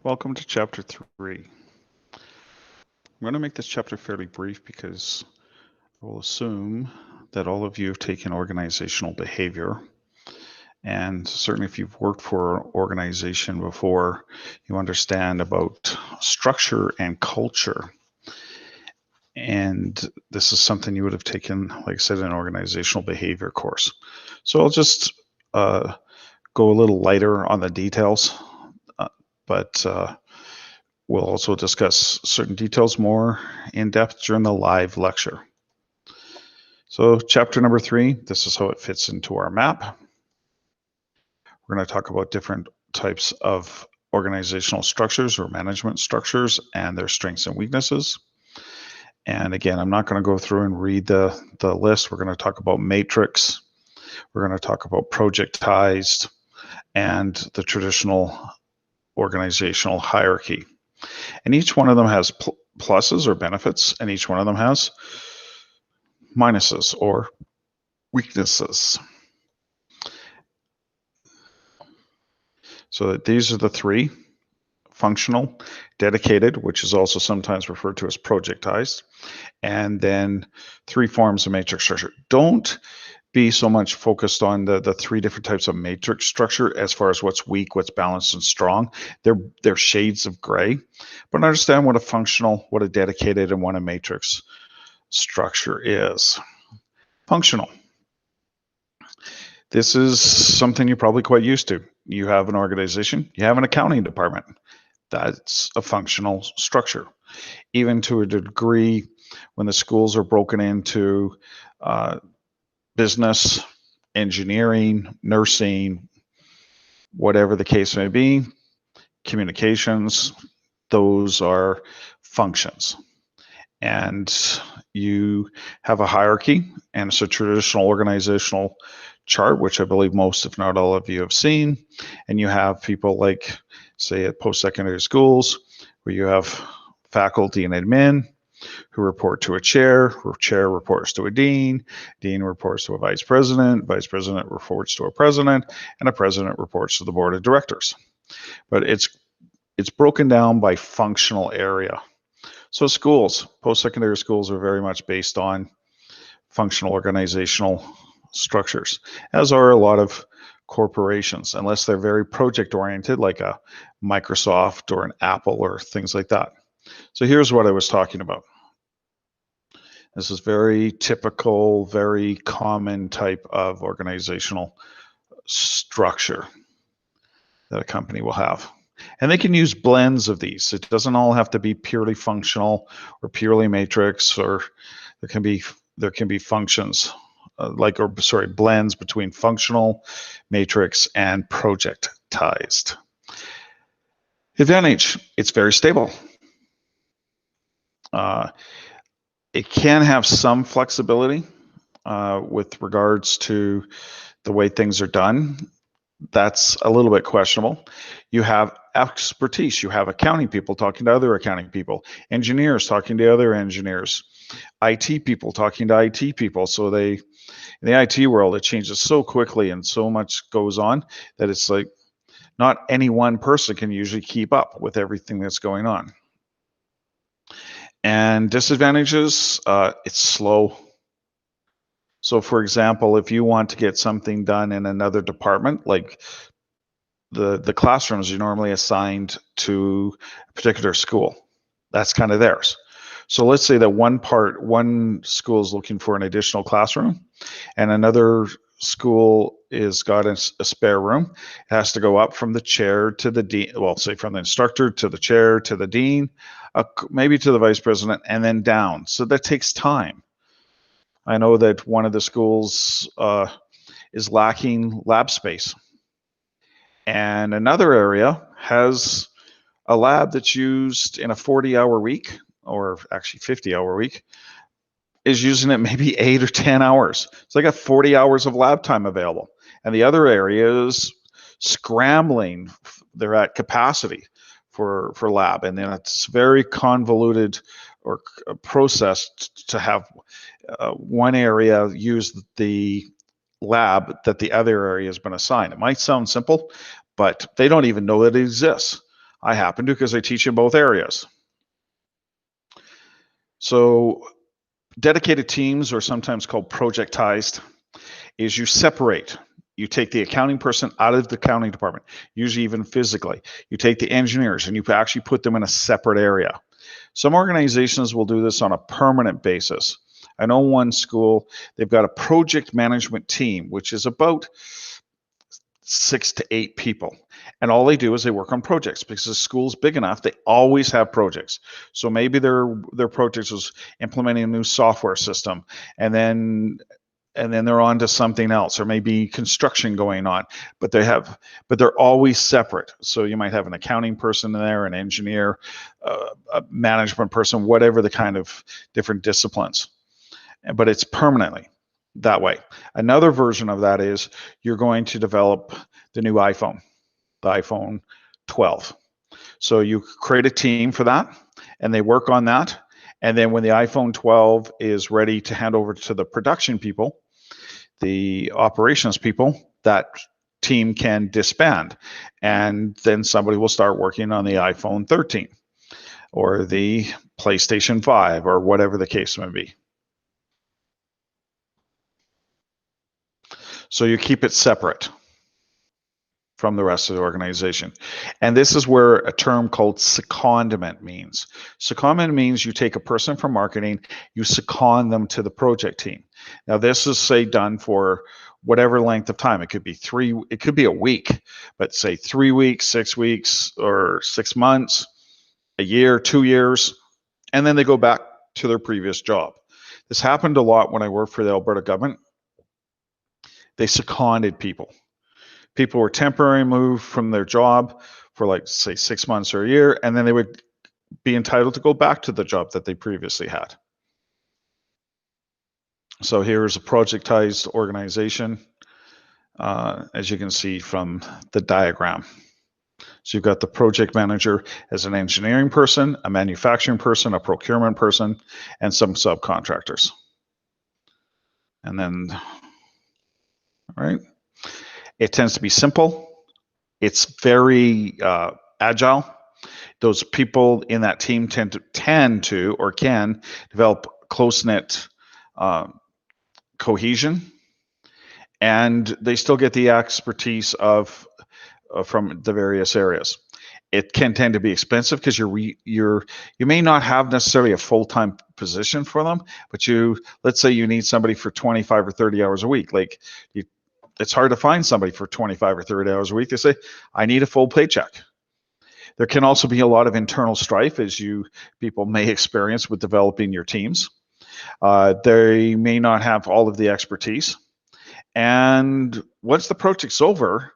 Welcome to Chapter 3. I'm going to make this chapter fairly brief because I will assume that all of you have taken organizational behavior. And certainly if you've worked for an organization before, you understand about structure and culture. And this is something you would have taken, like I said, in an organizational behavior course. So I'll just go a little lighter on the details, but we'll also discuss certain details more in depth during the live lecture. So chapter number 3, this is how it fits into our map. We're going to talk about different types of organizational structures or management structures and their strengths and weaknesses. And again, I'm not going to go through and read the list. We're going to talk about matrix. We're going to talk about projectized and the traditional organizational hierarchy. And each one of them has pluses or benefits, and each one of them has minuses or weaknesses. So these are the three: functional, dedicated, which is also sometimes referred to as projectized, and then 3 forms of matrix structure. Don't be so much focused on the 3 different types of matrix structure as far as what's weak, what's balanced, and strong. They're shades of gray, but understand what a functional, what a dedicated, and what a matrix structure is. Functional. This is something you're probably quite used to. You have an organization, you have an accounting department. That's a functional structure. Even to a degree, when the schools are broken into business, engineering, nursing, whatever the case may be, communications, those are functions. And you have a hierarchy, and it's a traditional organizational chart, which I believe most, if not all of you have seen. And you have people like, say, at post-secondary schools, where you have faculty and admin who report to a chair, chair reports to a dean reports to a vice president reports to a president, and a president reports to the board of directors. But it's broken down by functional area. So schools, post-secondary schools, are very much based on functional organizational structures, as are a lot of corporations, unless they're very project-oriented, like a Microsoft or an Apple or things like that. So here's what I was talking about. This is very typical, very common type of organizational structure that a company will have. And they can use blends of these. It doesn't all have to be purely functional or purely matrix, or there can be functions blends between functional, matrix, and projectized. Advantage: it's very stable. It can have some flexibility with regards to the way things are done. That's a little bit questionable. You have expertise. You have accounting people talking to other accounting people, engineers talking to other engineers, IT people talking to IT people. So in the IT world, it changes so quickly and so much goes on that it's like not any one person can usually keep up with everything that's going on. And disadvantages, it's slow. So for example, if you want to get something done in another department, like the classrooms are normally assigned to a particular school, that's kind of theirs. So let's say that one school is looking for an additional classroom, and another school is got a spare room. It has to go up from the chair to the dean, well, say from the instructor to the chair to the dean, maybe to the vice president, and then down. So that takes time. I know that one of the schools is lacking lab space, and another area has a lab that's used in a 40-hour week, or actually 50-hour week, is using it maybe 8 or 10 hours. So they got 40 hours of lab time available. And the other area is scrambling. They're at capacity for lab. And then it's very convoluted or processed to have one area use the lab that the other area has been assigned. It might sound simple, but they don't even know that it exists. I happen to because I teach in both areas. So dedicated teams, or sometimes called projectized, is you separate. You take the accounting person out of the accounting department, usually even physically. You take the engineers and you actually put them in a separate area. Some organizations will do this on a permanent basis. I know one school, they've got a project management team, which is about 6 to 8 people. And all they do is they work on projects because the school's big enough, they always have projects. So maybe their project was implementing a new software system, and then they're on to something else, or maybe construction going on, but they're always separate. So you might have an accounting person there, an engineer, a management person, whatever the kind of different disciplines, but it's permanently that way. Another version of that is you're going to develop the new iPhone, the iPhone 12. So you create a team for that, and they work on that. And then when the iPhone 12 is ready to hand over to the production people, the operations people, that team can disband. And then somebody will start working on the iPhone 13 or the PlayStation 5 or whatever the case may be. So you keep it separate from the rest of the organization. And this is where a term called secondment means. Secondment means you take a person from marketing, you second them to the project team. Now this is, say, done for whatever length of time. It could be a week, but say 3 weeks, 6 weeks, or 6 months, a year, 2 years, and then they go back to their previous job. This happened a lot when I worked for the Alberta government. They seconded people. People were temporarily moved from their job for, like, say, 6 months or a year, and then they would be entitled to go back to the job that they previously had. So here's a projectized organization, as you can see from the diagram. So you've got the project manager as an engineering person, a manufacturing person, a procurement person, and some subcontractors. And then, all right, it tends to be simple. It's very agile. Those people in that team tend to or can develop close-knit cohesion, and they still get the expertise of from the various areas. It can tend to be expensive because you may not have necessarily a full-time position for them, but let's say you need somebody for 25 or 30 hours a week. Like, it's hard to find somebody for 25 or 30 hours a week. They say, I need a full paycheck. There can also be a lot of internal strife, as people may experience with developing your teams. They may not have all of the expertise. And once the project's over,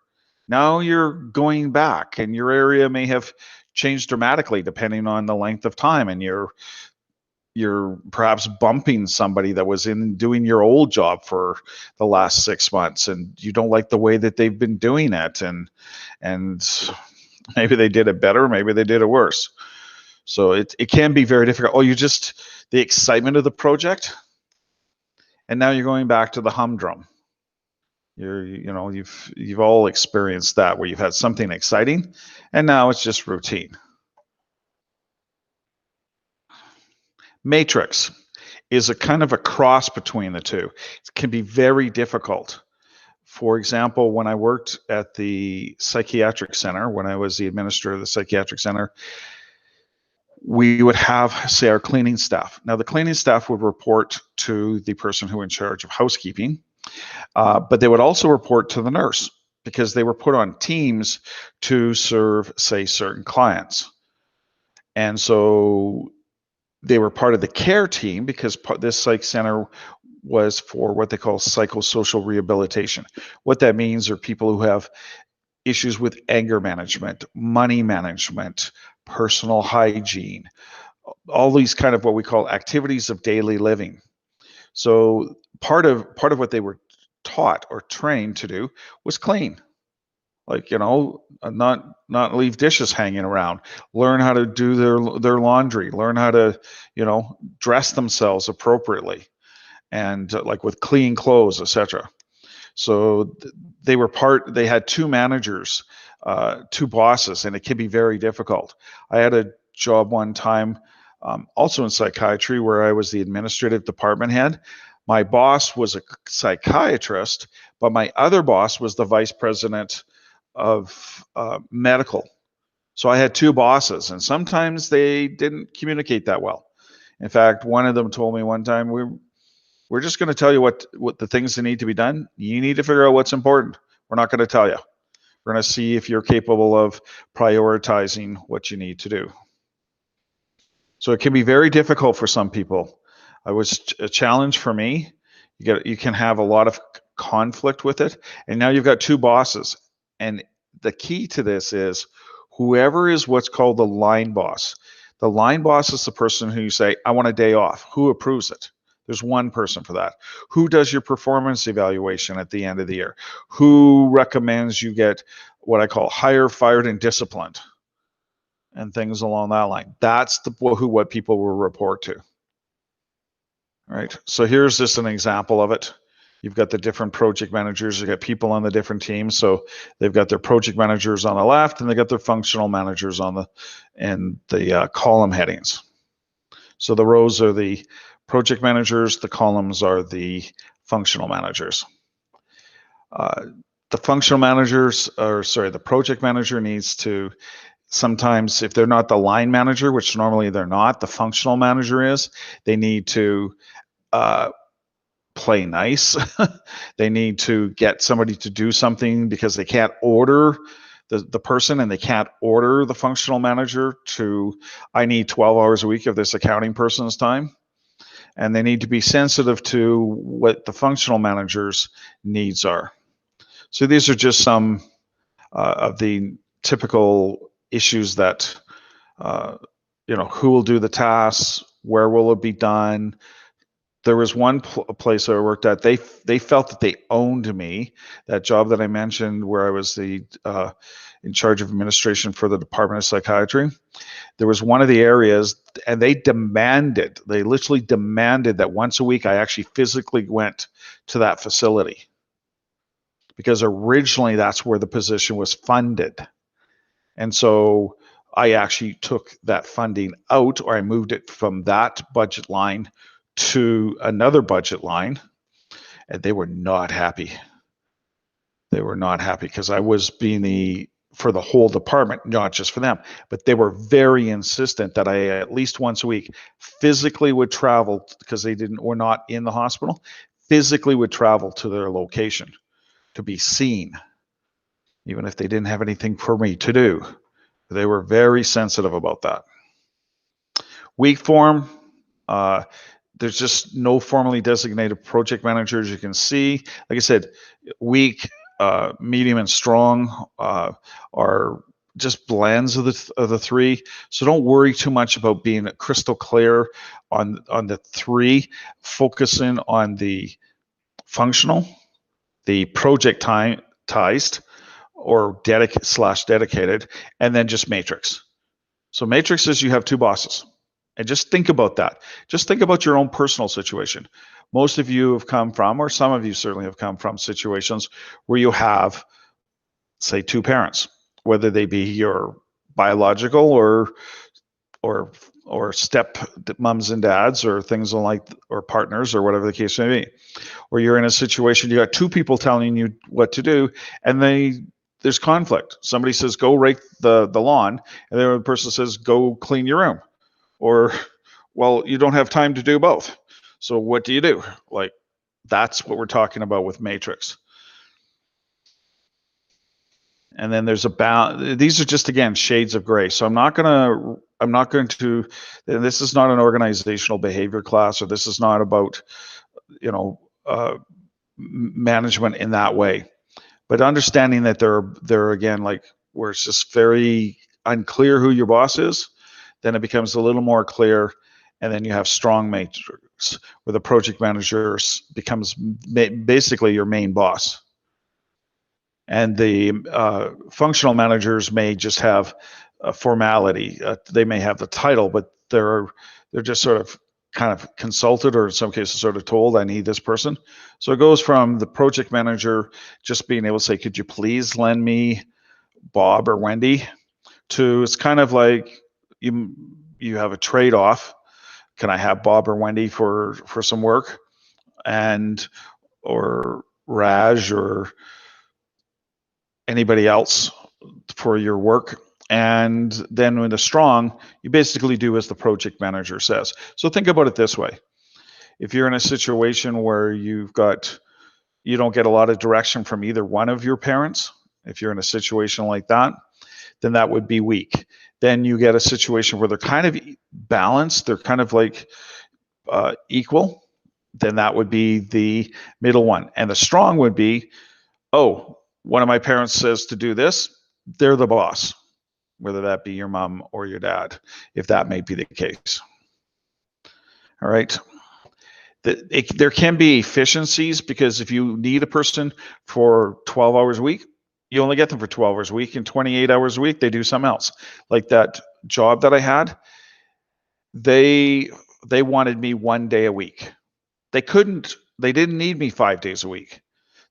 now you're going back, and your area may have changed dramatically depending on the length of time, and you're perhaps bumping somebody that was in doing your old job for the last 6 months, and you don't like the way that they've been doing it, and maybe they did it better, maybe they did it worse. So it can be very difficult. The excitement of the project, and now you're going back to the humdrum. You've all experienced that, where you've had something exciting and now it's just routine. Matrix is a kind of a cross between the two. It can be very difficult. For example, when I worked at the psychiatric center, when I was the administrator of the psychiatric center, we would have, say, our cleaning staff. Now, the cleaning staff would report to the person who was in charge of housekeeping, but they would also report to the nurse, because they were put on teams to serve, say, certain clients. And so they were part of the care team, because this psych center was for what they call psychosocial rehabilitation. What that means are people who have issues with anger management, money management, personal hygiene, all these kind of what we call activities of daily living. So part of what they were taught or trained to do was clean. Like, not leave dishes hanging around, learn how to do their laundry, learn how to, dress themselves appropriately, and like with clean clothes, etc. So they had 2 managers two bosses, and it can be very difficult. I had a job one time, also in psychiatry, where I was the administrative department head. My boss was a psychiatrist, but my other boss was the vice president of medical. So I had two bosses, and sometimes they didn't communicate that well. In fact, one of them told me one time, we're just going to tell you what the things that need to be done. You need to figure out what's important. We're not going to tell you. We're going to see if you're capable of prioritizing what you need to do. So it can be very difficult for some people. It was a challenge for me. You can have a lot of conflict with it, and now you've got two bosses. And the key to this is whoever is what's called the line boss. The line boss is the person who you say, I want a day off. Who approves it? There's one person for that. Who does your performance evaluation at the end of the year? Who recommends you get what I call hired, fired, and disciplined? And things along that line. That's what people will report to. All right. So here's just an example of it. You've got the different project managers. You've got people on the different teams. So they've got their project managers on the left, and they got their functional managers on the column headings. So the rows are the project managers. The columns are the functional managers. The functional managers, the project manager needs to sometimes, if they're not the line manager, which normally they're not, the functional manager is, they need to play nice. They need to get somebody to do something because they can't order the person, and they can't order the functional manager to, I need 12 hours a week of this accounting person's time. And they need to be sensitive to what the functional manager's needs are. So these are just some of the typical issues that, who will do the tasks, where will it be done. There was one place I worked at, they felt that they owned me. That job that I mentioned where I was the in charge of administration for the Department of Psychiatry, there was one of the areas, and they literally demanded that once a week I actually physically went to that facility, because originally that's where the position was funded. And so I actually took that funding out, or I moved it from that budget line to another budget line, and they were not happy. They were not happy because I was being for the whole department, not just for them, but they were very insistent that I at least once a week physically would travel, because were not in the hospital, physically would travel to their location to be seen, even if they didn't have anything for me to do. They were very sensitive about that. Week form, there's just no formally designated project managers. You can see, like I said, weak, medium, and strong are just blends of the three. So don't worry too much about being crystal clear on the three. Focusing on the functional, the projectized, or dedicated, and then just matrix. So matrix is you have two bosses. And just think about that. Just think about your own personal situation. Most of you have come from, or some of you certainly have come from, situations where you have, say, two parents, whether they be your biological or step mums and dads, or things like, or partners, or whatever the case may be. Or you're in a situation, you got two people telling you what to do, and there's conflict. Somebody says, go rake the lawn, and the other person says, go clean your room. Or, well, you don't have time to do both. So what do you do? Like, that's what we're talking about with matrix. And then there's these are just, again, shades of gray. So I'm not going to, this is not an organizational behavior class, or this is not about, management in that way. But understanding that they're again, like, where it's just very unclear who your boss is, then it becomes a little more clear. And then you have strong matrix, where the project manager becomes basically your main boss. And the functional managers may just have a formality. They may have the title, but they're just sort of kind of consulted, or in some cases sort of told, I need this person. So it goes from the project manager just being able to say, could you please lend me Bob or Wendy, to it's kind of like you have a trade-off. Can I have Bob or Wendy for some work, and or Raj or anybody else for your work? And then with a strong, you basically do as the project manager says. So think about it this way. If you're in a situation where you don't get a lot of direction from either one of your parents, if you're in a situation like that, then that would be weak. Then you get a situation where they're kind of balanced, they're kind of like equal, then that would be the middle one. And the strong would be, oh, one of my parents says to do this, they're the boss, whether that be your mom or your dad, if that may be the case. All right. There can be efficiencies, because if you need a person for 12 hours a week, you only get them for 12 hours a week, and 28 hours a week, they do something else. Like that job that I had, they wanted me 1 day a week. They didn't need me 5 days a week.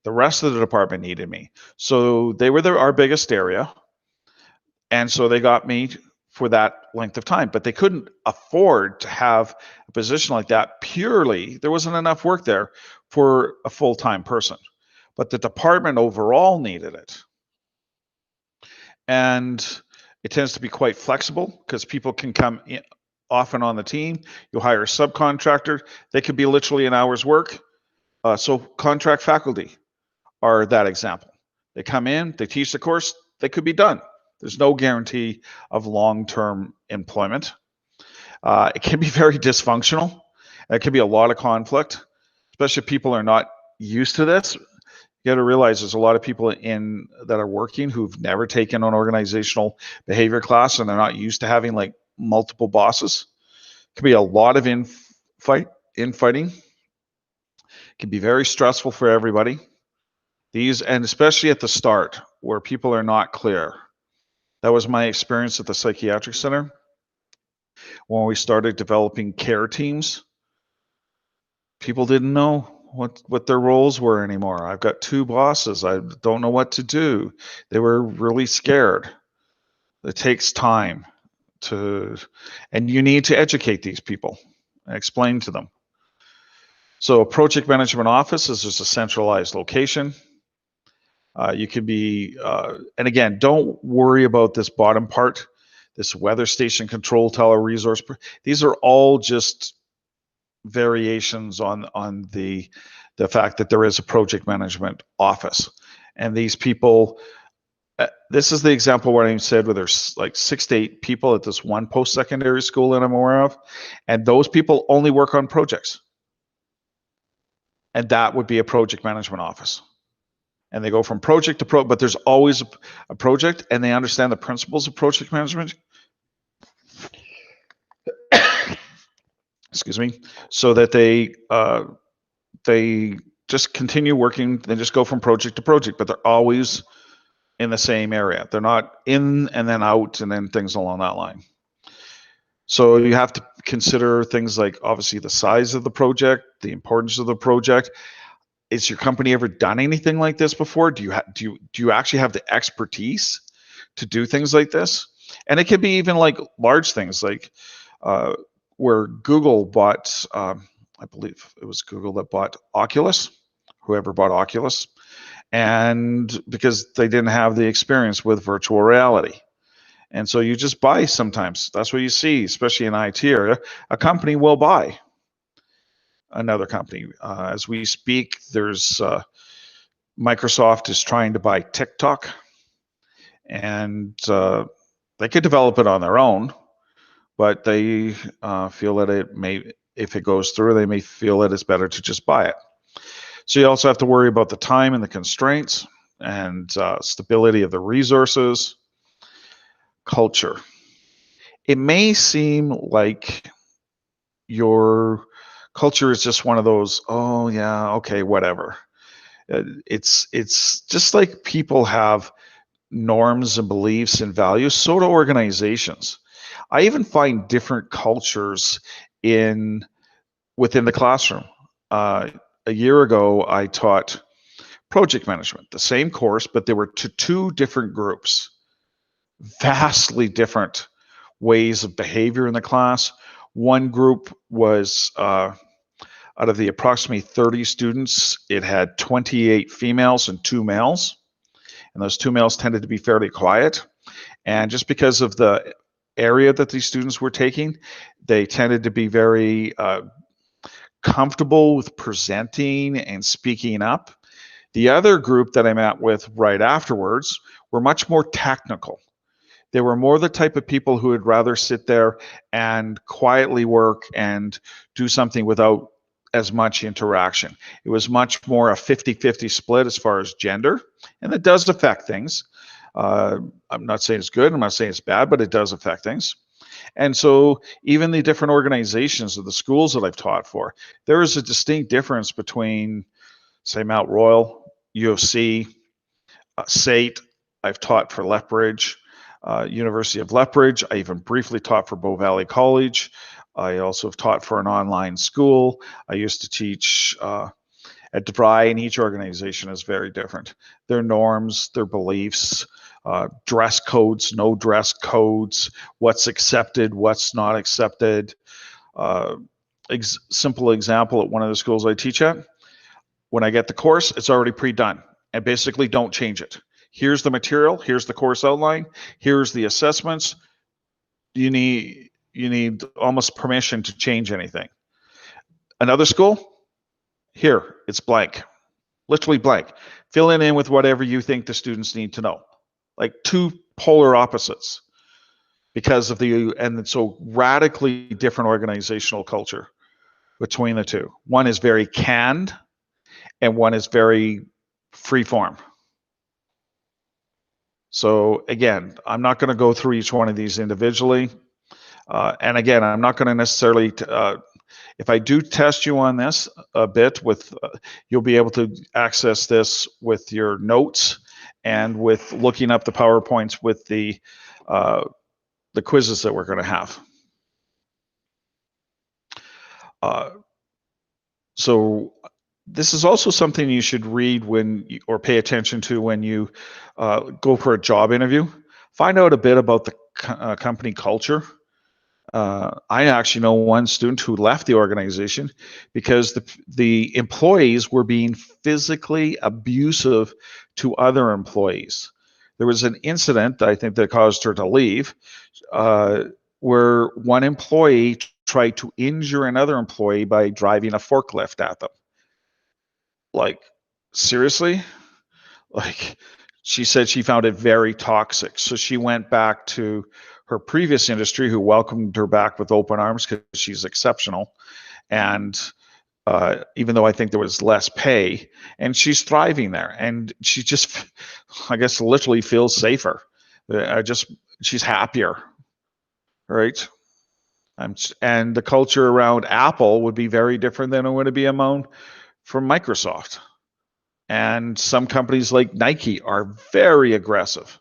The rest of the department needed me. So they were our biggest area. And so they got me for that length of time, but they couldn't afford to have a position like that. Purely, there wasn't enough work there for a full-time person, but the department overall needed it. And it tends to be quite flexible, because people can come in often on the team. You'll hire a subcontractor. They could be literally an hour's work. So contract faculty are that example. They come in, they teach the course, they could be done. There's no guarantee of long-term employment. It can be very dysfunctional. It can be a lot of conflict, especially if people are not used to this. You got to realize there's a lot of people that are working who've never taken an organizational behavior class, and they're not used to having like multiple bosses. It can be a lot of infighting. It can be very stressful for everybody. And especially at the start, where people are not clear. That was my experience at the psychiatric center when we started developing care teams. People didn't know what their roles were anymore. I've got 2 bosses. I don't know what to do. They were really scared. It takes time and you need to educate these people and explain to them. So a project management office is just a centralized location. You can be, and again, don't worry about this bottom part, this weather station control tower resource. These are all just variations on the fact that there is a project management office. And these people, this is the example where I said where there's like 6 to 8 people at this one post-secondary school that I'm aware of, and those people only work on projects. And that would be a project management office. And they go from project to but there's always a project, and they understand the principles of project management. Excuse me. So that they just continue working. They just go from project to project, but they're always in the same area. They're not in and then out and then things along that line. So you have to consider things like, obviously, the size of the project, the importance of the project. Is your company ever done anything like this before? Do you actually have the expertise to do things like this? And it could be even like large things, like where Google bought, I believe it was Google that bought Oculus, whoever bought Oculus, and because they didn't have the experience with virtual reality. And so you just buy sometimes. That's what you see, especially in IT area. A company will buy another company. As we speak, there's Microsoft is trying to buy TikTok, and they could develop it on their own, but they feel that if it goes through, they may feel that it's better to just buy it. So you also have to worry about the time and the constraints and stability of the resources. Culture. It may seem like your culture is just one of those, oh yeah, okay, whatever. It's just like people have norms and beliefs and values, so do organizations. I even find different cultures within the classroom. A year ago, I taught project management, the same course, but they were to 2 different groups. vastly different ways of behavior in the class. One group was, out of the approximately 30 students, it had 28 females and 2 males. And those 2 males tended to be fairly quiet. And just because of the area that these students were taking, they tended to be very comfortable with presenting and speaking up. The other group that I met with right afterwards were much more technical. They were more the type of people who would rather sit there and quietly work and do something without as much interaction. It was much more a 50-50 split as far as gender, and it does affect things. I'm not saying it's good, I'm not saying it's bad, but it does affect things. And so even the different organizations of the schools that I've taught for, there is a distinct difference between, say, Mount Royal, U of C, SAIT. I've taught for Lethbridge, University of Lethbridge. I even briefly taught for Bow Valley College. I also have taught for an online school. I used to teach at DeVry, and each organization is very different. Their norms, their beliefs, dress codes, no dress codes, what's accepted, what's not accepted. Simple example at one of the schools I teach at, when I get the course, it's already pre-done, and basically don't change it. Here's the material, here's the course outline, here's the assessments. You need almost permission to change anything. Another school, here, it's blank, literally blank. Fill it in with whatever you think the students need to know. Like two polar opposites because of and so radically different organizational culture between the two. One is very canned and one is very free form. So again, I'm not going to go through each one of these individually. And again, I'm not going to necessarily, if I do test you on this a bit, you'll be able to access this with your notes and with looking up the PowerPoints with the quizzes that we're going to have. So this is also something you should read or pay attention to when you go for a job interview. Find out a bit about the company culture. I actually know one student who left the organization because the employees were being physically abusive to other employees. There was an incident, I think, that caused her to leave, where one employee tried to injure another employee by driving a forklift at them. Like, seriously? Like, she said she found it very toxic. So she went back to her previous industry, who welcomed her back with open arms because she's exceptional. And even though I think there was less pay, and she's thriving there, and she just, I guess, literally feels safer. She's happier, right? And the culture around Apple would be very different than it would be among from Microsoft. And some companies like Nike are very aggressive.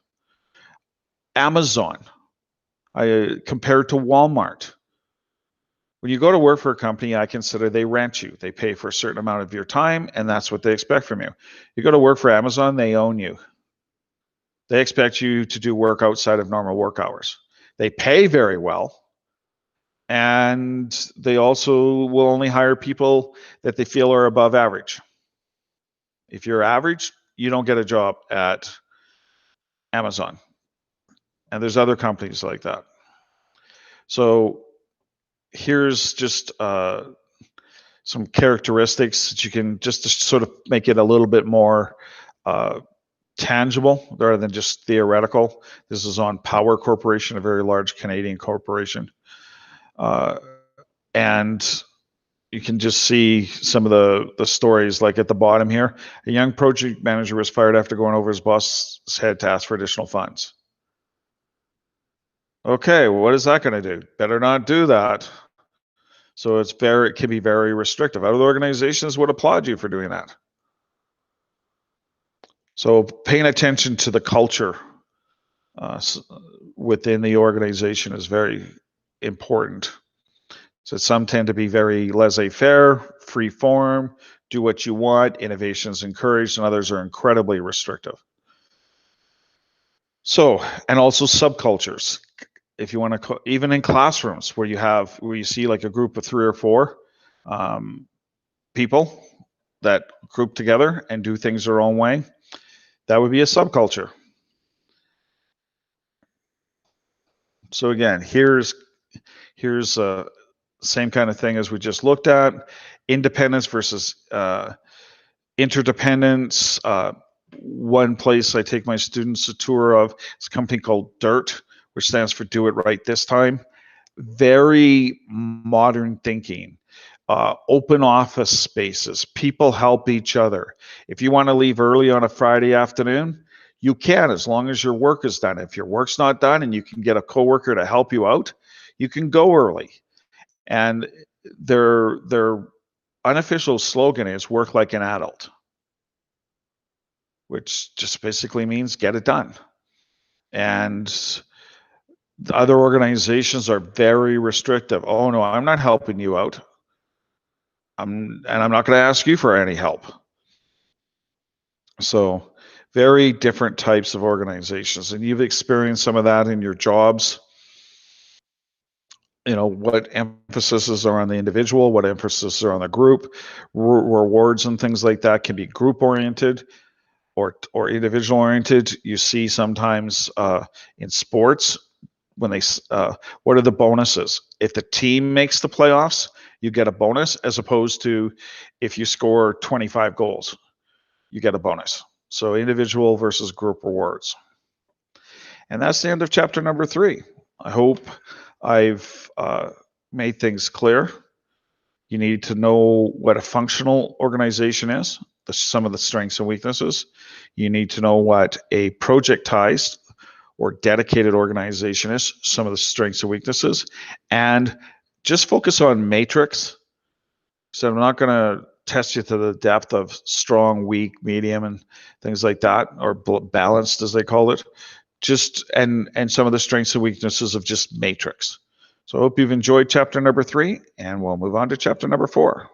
Amazon, compared to Walmart. When you go to work for a company, I consider they rent you. They pay for a certain amount of your time, and that's what they expect from you. You go to work for Amazon, they own you. They expect you to do work outside of normal work hours. They pay very well, and they also will only hire people that they feel are above average. If you're average, you don't get a job at Amazon. And there's other companies like that. So here's just some characteristics that you can just to sort of make it a little bit more tangible rather than just theoretical. This is on Power Corporation, a very large Canadian corporation. And you can just see some of the stories, like at the bottom here. A young project manager was fired after going over his boss's head to ask for additional funds. Okay, well, what is that going to do? Better not do that. So it can be very restrictive. Other organizations would applaud you for doing that. So paying attention to the culture within the organization is very important. So some tend to be very laissez-faire, free form, do what you want, innovation is encouraged, and others are incredibly restrictive. So, and also subcultures. If you want to, even in classrooms where you see like a group of 3 or 4 people that group together and do things their own way, that would be a subculture. So again, here's same kind of thing as we just looked at: independence versus interdependence. One place I take my students a tour of is a company called DIRT, which stands for Do It Right This Time. Very modern thinking. Open office spaces. People help each other. If you want to leave early on a Friday afternoon, you can, as long as your work is done. If your work's not done and you can get a coworker to help you out, you can go early. And their unofficial slogan is "Work like an adult," which just basically means get it done. And the other organizations are very restrictive. Oh no, I'm not helping you out. I'm not going to ask you for any help. So very different types of organizations, and you've experienced some of that in your jobs. You know, what emphases are on the individual, what emphasis are on the group. Rewards and things like that can be group oriented or individual oriented. You see sometimes in sports, when they what are the bonuses? If the team makes the playoffs, you get a bonus, as opposed to if you score 25 goals, you get a bonus. So individual versus group rewards. And that's the end of chapter number 3. I hope I've made things clear. You need to know what a functional organization is, some of the strengths and weaknesses. You need to know what a projectized or dedicated organization is, some of the strengths and weaknesses, and just focus on matrix. So I'm not going to test you to the depth of strong, weak, medium, and things like that, or balanced as they call it. Just and some of the strengths and weaknesses of just matrix. So I hope you've enjoyed chapter number 3, and we'll move on to chapter number 4.